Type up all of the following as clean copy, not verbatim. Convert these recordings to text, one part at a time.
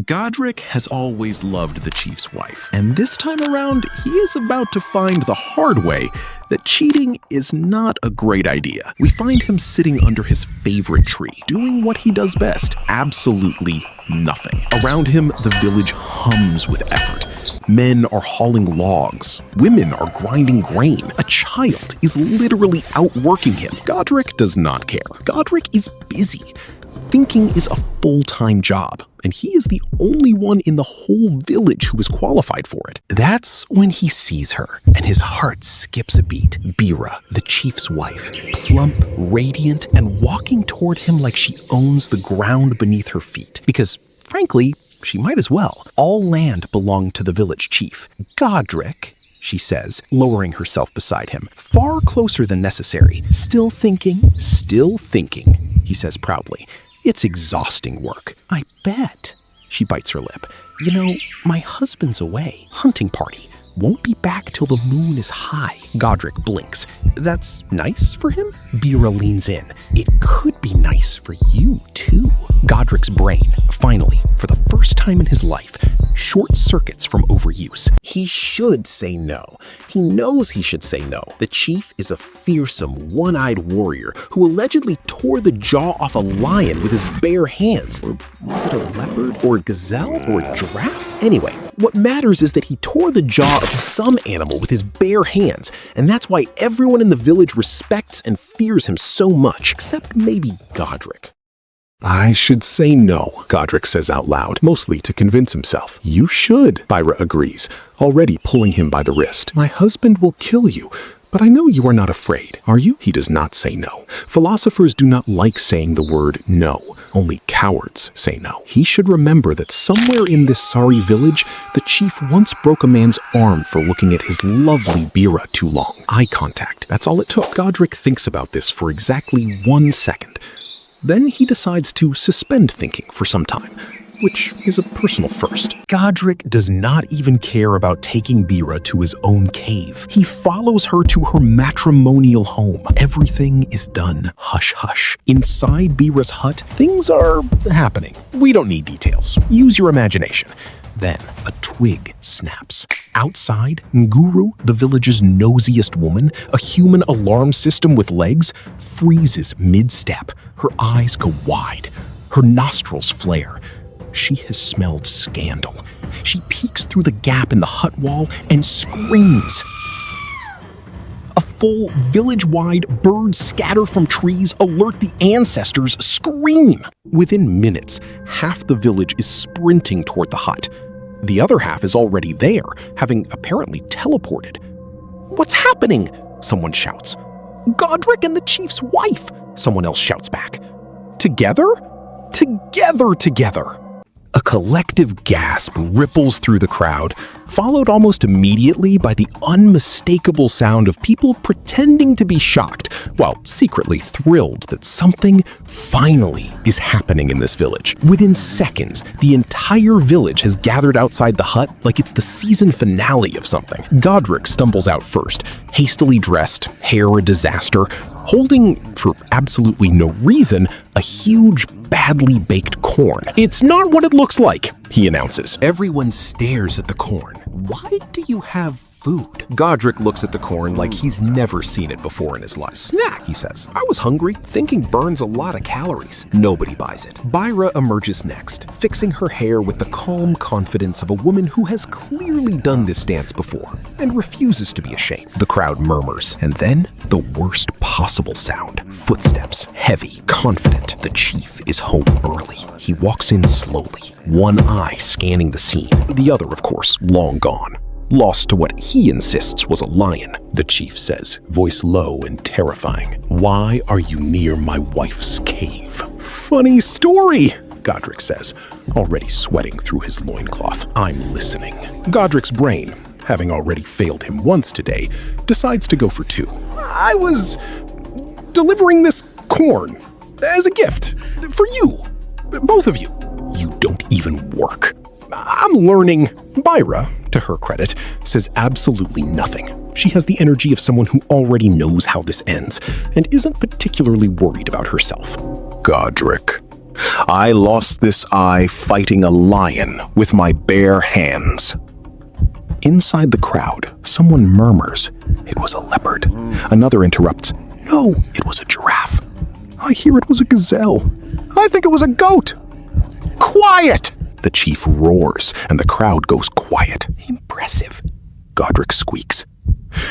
Godric has always loved the chief's wife, and this time around, he is about to find the hard way that cheating is not a great idea. We find him sitting under his favorite tree, doing what he does best, absolutely nothing. Around him, the village hums with effort. Men are hauling logs. Women are grinding grain. A child is literally outworking him. Godric does not care. Godric is busy. Thinking is a full-time job, and he is the only one in the whole village who is qualified for it. That's when he sees her, and his heart skips a beat. Bira, the chief's wife, plump, radiant, and walking toward him like she owns the ground beneath her feet. Because, frankly, she might as well. All land belonged to the village chief. Godric, she says, lowering herself beside him, far closer than necessary. Still thinking, he says proudly. It's exhausting work. I bet. She bites her lip. You know, my husband's away. Hunting party. Won't be back till the moon is high. Godric blinks. That's nice for him? Bira leans in. It could be nice for you, too. Godric's brain, finally, for the first time in his life, short circuits from overuse. He should say no. He knows he should say no. The chief is a fearsome, one-eyed warrior who allegedly tore the jaw off a lion with his bare hands. Or was it a leopard? Or a gazelle? Or a giraffe? Anyway, what matters is that he tore the jaw of some animal with his bare hands, and that's why everyone in the village respects and fears him so much, except maybe Godric. I should say no, Godric says out loud, mostly to convince himself. You should, Bira agrees, already pulling him by the wrist. My husband will kill you, but I know you are not afraid, are you? He does not say no. Philosophers do not like saying the word no. Only cowards say no. He should remember that somewhere in this sorry village, the chief once broke a man's arm for looking at his lovely Bira too long. Eye contact, that's all it took. Godric thinks about this for exactly 1 second. Then he decides to suspend thinking for some time, which is a personal first. Godric does not even care about taking Bira to his own cave. He follows her to her matrimonial home. Everything is done hush-hush. Inside Bira's hut, things are happening. We don't need details. Use your imagination. Then a twig snaps. Outside, Nguru, the village's nosiest woman, a human alarm system with legs, freezes mid-step. Her eyes go wide. Her nostrils flare. She has smelled scandal. She peeks through the gap in the hut wall and screams. A full village-wide birds scatter from trees, alert the ancestors, scream. Within minutes, half the village is sprinting toward the hut. The other half is already there, having apparently teleported. What's happening? Someone shouts. Godric and the chief's wife, someone else shouts back. Together? Together. A collective gasp ripples through the crowd, followed almost immediately by the unmistakable sound of people pretending to be shocked, while secretly thrilled that something finally is happening in this village. Within seconds, the entire village has gathered outside the hut like it's the season finale of something. Godric stumbles out first, hastily dressed, hair a disaster, holding, for absolutely no reason, a huge, badly baked corn. It's not what it looks like, he announces. Everyone stares at the corn. Why do you have food? Godric looks at the corn like he's never seen it before in his life. Snack, he says. I was hungry. Thinking burns a lot of calories. Nobody buys it. Bira emerges next, fixing her hair with the calm confidence of a woman who has clearly done this dance before and refuses to be ashamed. The crowd murmurs, and then the worst possible sound. Footsteps, heavy, confident. The chief is home early. He walks in slowly, one eye scanning the scene, the other, of course, long gone. Lost to what he insists was a lion. The chief says, voice low and terrifying. Why are you near my wife's cave? Funny story, Godric says, already sweating through his loincloth. I'm listening. Godric's brain, having already failed him once today, decides to go for two. I was delivering this corn as a gift for you, both of you. You don't even work. I'm learning. Bira, to her credit, says absolutely nothing. She has the energy of someone who already knows how this ends and isn't particularly worried about herself. Godric, I lost this eye fighting a lion with my bare hands." Inside the crowd, someone murmurs, "It was a leopard." Another interrupts, "No, it was a giraffe." "I hear it was a gazelle." "I think it was a goat." "Quiet!" The chief roars, and the crowd goes quiet. "Impressive," Godric squeaks.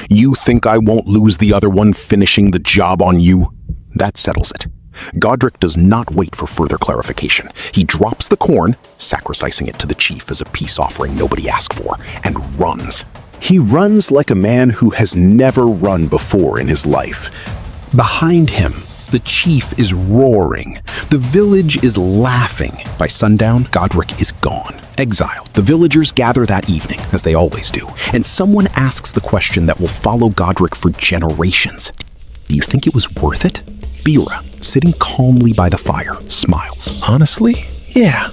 "You think I won't lose the other one finishing the job on you?" That settles it. Godric does not wait for further clarification. He drops the corn, sacrificing it to the chief as a peace offering nobody asked for, and runs. He runs like a man who has never run before in his life. Behind him, the chief is roaring. The village is laughing. By sundown, Godric is gone, exiled. The villagers gather that evening, as they always do, and someone asks the question that will follow Godric for generations. Do you think it was worth it? Bira, sitting calmly by the fire, smiles. "Honestly, yeah."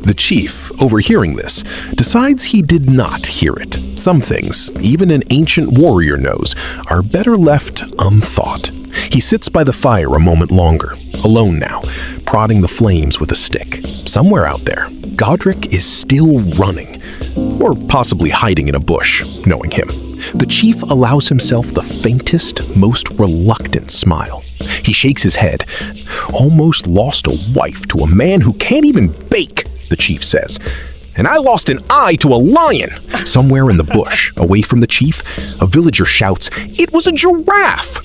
The chief, overhearing this, decides he did not hear it. Some things, even an ancient warrior knows, are better left unthought. He sits by the fire a moment longer, alone now, prodding the flames with a stick. Somewhere out there, Godric is still running, or possibly hiding in a bush, knowing him. The chief allows himself the faintest, most reluctant smile. He shakes his head. "Almost lost a wife to a man who can't even bake," the chief says. "And I lost an eye to a lion." Somewhere in the bush, away from the chief, a villager shouts, "It was a giraffe!"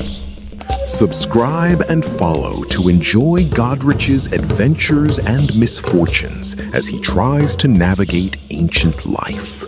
Subscribe and follow to enjoy Godric's adventures and misfortunes as he tries to navigate ancient life.